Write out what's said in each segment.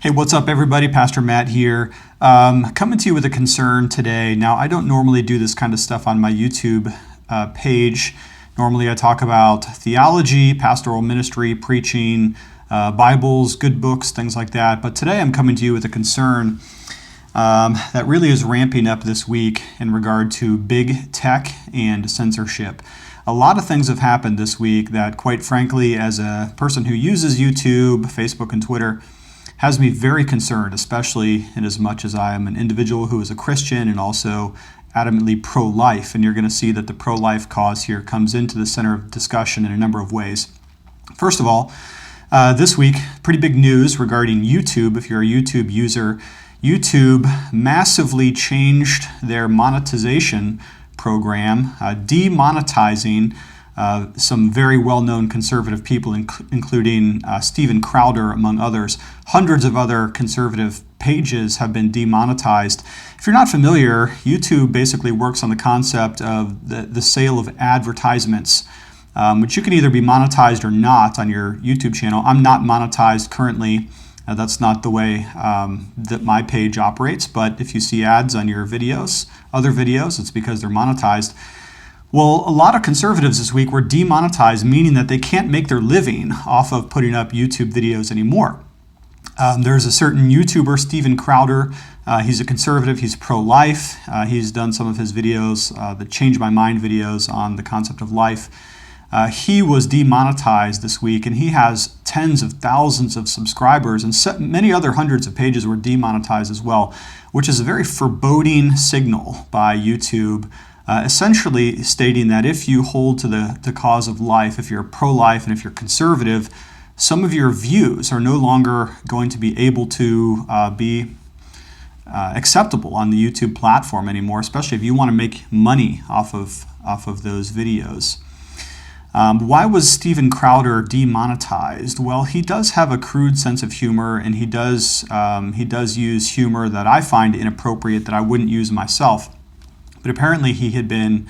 Hey, what's up everybody? Pastor Matt here. Coming to you with a concern today. Now, I don't normally do this kind of stuff on my YouTube page. Normally I talk about theology, pastoral ministry, preaching, Bibles, good books, things like that. But today I'm coming to you with a concern that really is ramping up this week in regard to big tech and censorship. A lot of things have happened this week that, quite frankly, as a person who uses YouTube, Facebook, and Twitter, has me very concerned, especially in as much as I am an individual who is a Christian and also adamantly pro-life. And you're going to see that the pro-life cause here comes into the center of discussion in a number of ways. First of all, this week, pretty big news regarding YouTube. If you're a YouTube user, YouTube massively changed their monetization program, demonetizing some very well-known conservative people, including Steven Crowder, among others. Hundreds of other conservative pages have been demonetized. If you're not familiar, YouTube basically works on the concept of the sale of advertisements, which you can either be monetized or not on your YouTube channel. I'm not monetized currently. That's not the way that my page operates, but if you see ads on your videos, other videos, it's because they're monetized. Well, a lot of conservatives this week were demonetized, meaning that they can't make their living off of putting up YouTube videos anymore. There's a certain YouTuber, Steven Crowder. He's a conservative. He's pro-life. He's done some of his videos, the Change My Mind videos on the concept of life. He was demonetized this week, and he has tens of thousands of subscribers, and many other hundreds of pages were demonetized as well, which is a very foreboding signal by YouTube. Essentially stating that if you hold to the cause of life, if you're pro-life and if you're conservative, some of your views are no longer going to be able to be acceptable on the YouTube platform anymore, especially if you want to make money off of those videos. Why was Steven Crowder demonetized? Well, he does have a crude sense of humor, and he does use humor that I find inappropriate, that I wouldn't use myself. But apparently he had been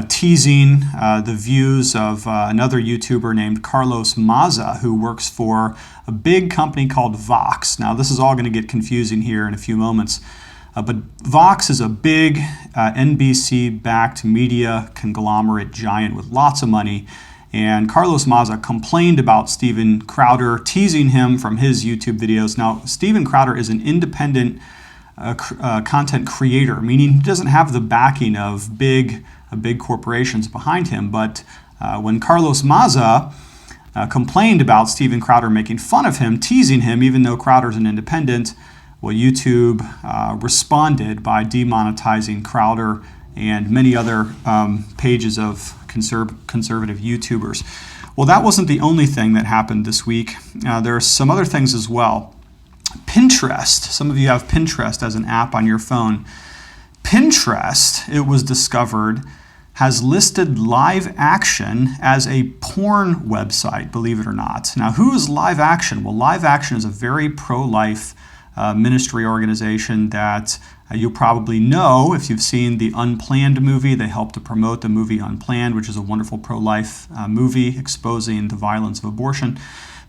teasing the views of another YouTuber named Carlos Maza, who works for a big company called Vox. Now, this is all going to get confusing here in a few moments. But Vox is a big NBC-backed media conglomerate giant with lots of money. And Carlos Maza complained about Steven Crowder, teasing him from his YouTube videos. Now, Steven Crowder is an independent content creator, meaning he doesn't have the backing of big corporations behind him. But when Carlos Maza complained about Steven Crowder making fun of him, teasing him, even though Crowder's an independent, well, YouTube responded by demonetizing Crowder and many other pages of conservative YouTubers. Well, that wasn't the only thing that happened this week. There are some other things as well. Pinterest. Some of you have Pinterest as an app on your phone. Pinterest, it was discovered, has listed Live Action as a porn website, believe it or not. Now, who is Live Action? Well, Live Action is a very pro-life ministry organization that you probably know if you've seen the Unplanned movie. They helped to promote the movie Unplanned, which is a wonderful pro-life movie exposing the violence of abortion.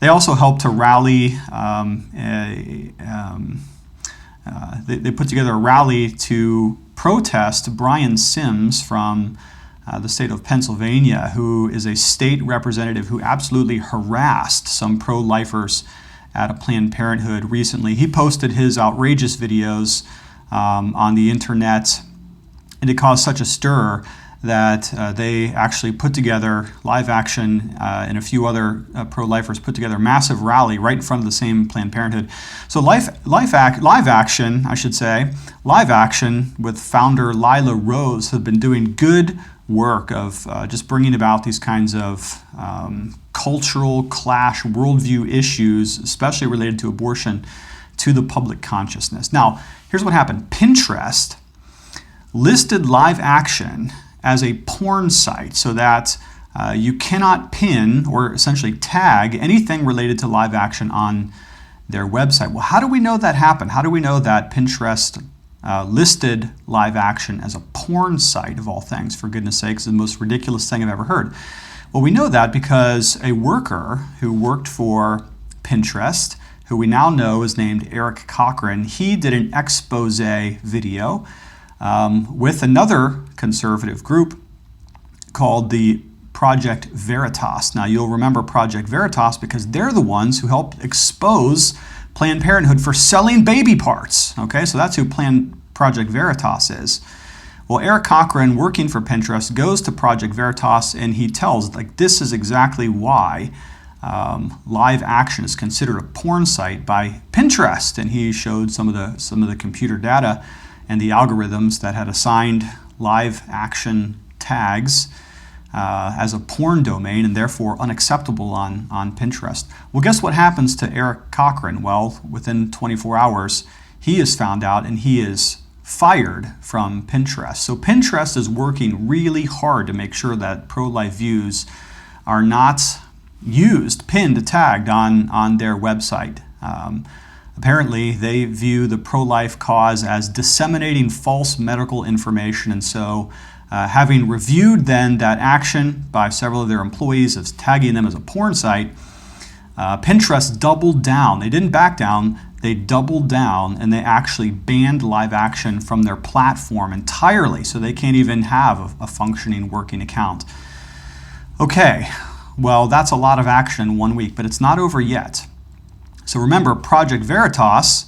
They also helped to rally, they put together a rally to protest Brian Sims from the state of Pennsylvania, who is a state representative who absolutely harassed some pro-lifers at a Planned Parenthood recently. He posted his outrageous videos on the internet, and it caused such a stir that they actually put together, Live Action and a few other pro-lifers put together a massive rally right in front of the same Planned Parenthood. So Live Action with founder Lila Rose have been doing good work of just bringing about these kinds of cultural clash, worldview issues, especially related to abortion, to the public consciousness. Now, here's what happened. Pinterest listed Live Action as a porn site so that you cannot pin or essentially tag anything related to Live Action on their website. Well, how do we know that happened? How do we know that Pinterest listed Live Action as a porn site, of all things? For goodness sakes, the most ridiculous thing I've ever heard. Well, we know that because a worker who worked for Pinterest, who we now know is named Eric Cochran. He did an expose video with another conservative group called the Project Veritas. Now, you'll remember Project Veritas because they're the ones who helped expose Planned Parenthood for selling baby parts. Okay, so that's who Project Veritas is. Well, Eric Cochran, working for Pinterest, goes to Project Veritas and he tells, like, this is exactly why live action is considered a porn site by Pinterest. And he showed some of the computer data and the algorithms that had assigned live action tags as a porn domain and therefore unacceptable on Pinterest. Well, guess what happens to Eric Cochran? Well, within 24 hours, he is found out and he is fired from Pinterest. So Pinterest is working really hard to make sure that pro-life views are not used, pinned, tagged on their website. Apparently, they view the pro-life cause as disseminating false medical information, and so having reviewed then that action by several of their employees of tagging them as a porn site, Pinterest doubled down. They didn't back down, they doubled down, and they actually banned live action from their platform entirely, so they can't even have a functioning, working account. Okay, well, that's a lot of action in 1 week, but it's not over yet. So remember, Project Veritas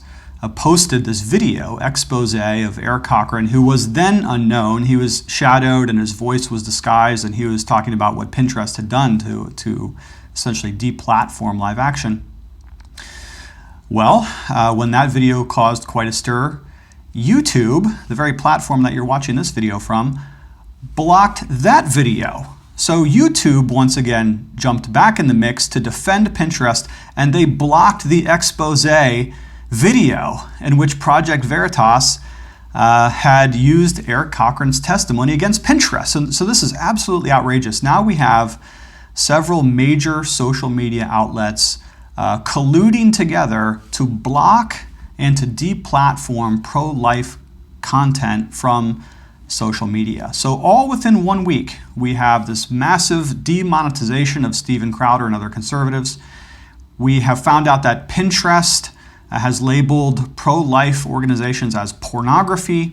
posted this video expose of Eric Cochran, who was then unknown. He was shadowed and his voice was disguised, and he was talking about what Pinterest had done to essentially deplatform live action. Well, when that video caused quite a stir, YouTube, the very platform that you're watching this video from, blocked that video. So YouTube once again jumped back in the mix to defend Pinterest, and they blocked the expose video in which Project Veritas had used Eric Cochran's testimony against Pinterest. So this is absolutely outrageous. Now we have several major social media outlets colluding together to block and to deplatform pro-life content from social media. So all within 1 week, we have this massive demonetization of Steven Crowder and other conservatives. We have found out that Pinterest has labeled pro-life organizations as pornography.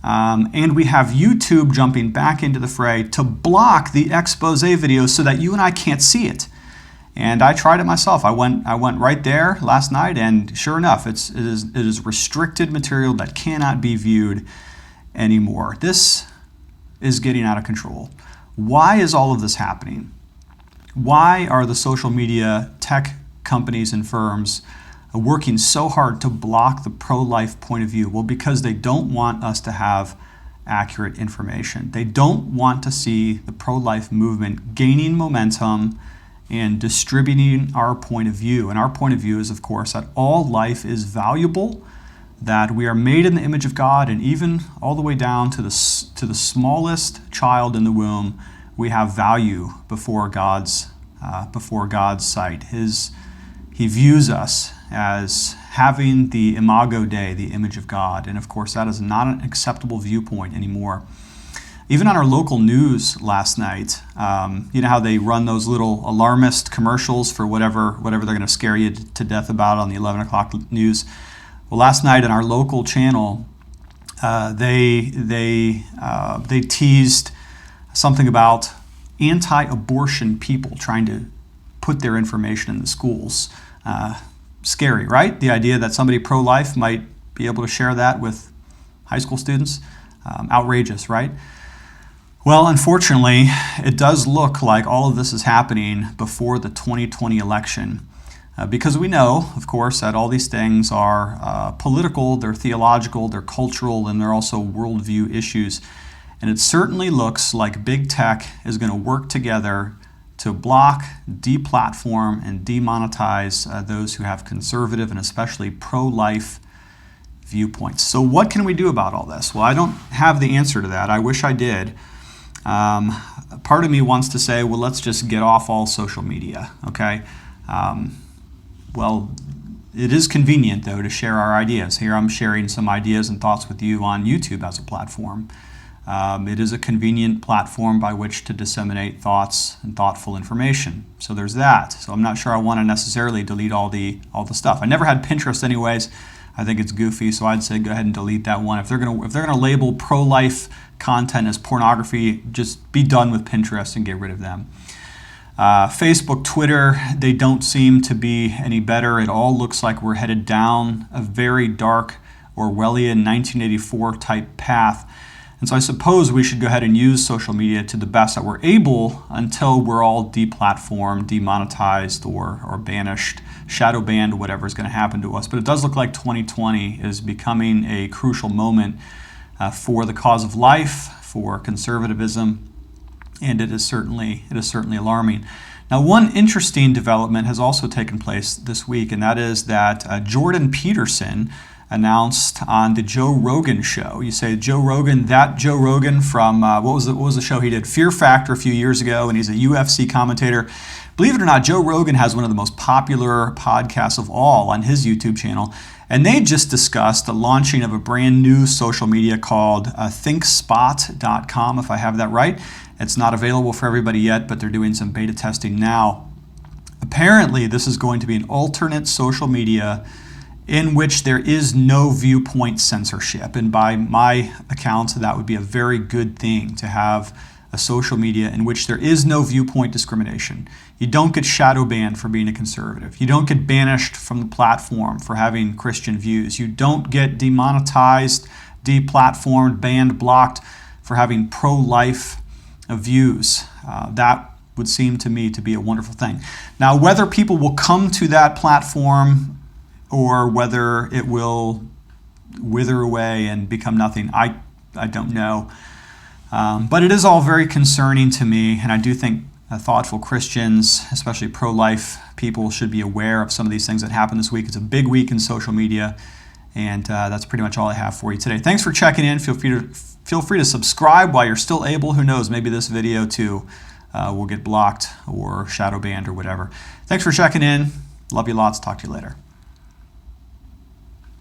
And we have YouTube jumping back into the fray to block the expose videos so that you and I can't see it. And I tried it myself. I went right there last night, and sure enough, it is restricted material that cannot be viewed anymore. This is getting out of control. Why is all of this happening? Why are the social media tech companies and firms working so hard to block the pro-life point of view? Well, because they don't want us to have accurate information. They don't want to see the pro-life movement gaining momentum and distributing our point of view. And our point of view is, of course, that all life is valuable, that we are made in the image of God, and even all the way down to the smallest child in the womb, we have value before God's sight. He views us as having the imago Dei, the image of God, and of course that is not an acceptable viewpoint anymore. Even on our local news last night, you know how they run those little alarmist commercials for whatever they're going to scare you to death about on the 11 o'clock news. Well, last night on our local channel, they teased something about anti-abortion people trying to put their information in the schools. Scary, right? The idea that somebody pro-life might be able to share that with high school students. Outrageous, right? Well, unfortunately, it does look like all of this is happening before the 2020 election. Because we know, of course, that all these things are political, they're theological, they're cultural, and they're also worldview issues. And it certainly looks like big tech is going to work together to block, deplatform, and demonetize those who have conservative and especially pro-life viewpoints. So what can we do about all this? Well, I don't have the answer to that. I wish I did. Part of me wants to say, well, let's just get off all social media, okay? Well, it is convenient, though, to share our ideas. Here I'm sharing some ideas and thoughts with you on YouTube as a platform. It is a convenient platform by which to disseminate thoughts and thoughtful information. So there's that. So I'm not sure I want to necessarily delete all the stuff. I never had Pinterest anyways. I think it's goofy, so I'd say go ahead and delete that one. If they're gonna label pro-life content as pornography, just be done with Pinterest and get rid of them. Facebook, Twitter, they don't seem to be any better. It all looks like we're headed down a very dark Orwellian 1984 type path. And so I suppose we should go ahead and use social media to the best that we're able until we're all deplatformed, demonetized, or banished, shadow banned, whatever is going to happen to us. But it does look like 2020 is becoming a crucial moment for the cause of life, for conservatism, and it is certainly alarming. Now, one interesting development has also taken place this week, and that is that Jordan Peterson announced on the Joe Rogan show. You say Joe Rogan, that Joe Rogan from what was the show he did? Fear Factor a few years ago, and he's a UFC commentator. Believe it or not, Joe Rogan has one of the most popular podcasts of all on his YouTube channel, and they just discussed the launching of a brand new social media called thinkspot.com, if I have that right. It's not available for everybody yet, but they're doing some beta testing now. Apparently, this is going to be an alternate social media in which there is no viewpoint censorship. And by my account, that would be a very good thing to have a social media in which there is no viewpoint discrimination. You don't get shadow banned for being a conservative. You don't get banished from the platform for having Christian views. You don't get demonetized, deplatformed, banned, blocked for having pro-life views. That would seem to me to be a wonderful thing. Now, whether people will come to that platform or whether it will wither away and become nothing, I don't know. But it is all very concerning to me, and I do think thoughtful Christians, especially pro-life people, should be aware of some of these things that happened this week. It's a big week in social media, and that's pretty much all I have for you today. Thanks for checking in. Feel free to subscribe while you're still able. Who knows, maybe this video too will get blocked or shadow banned or whatever. Thanks for checking in. Love you lots. Talk to you later.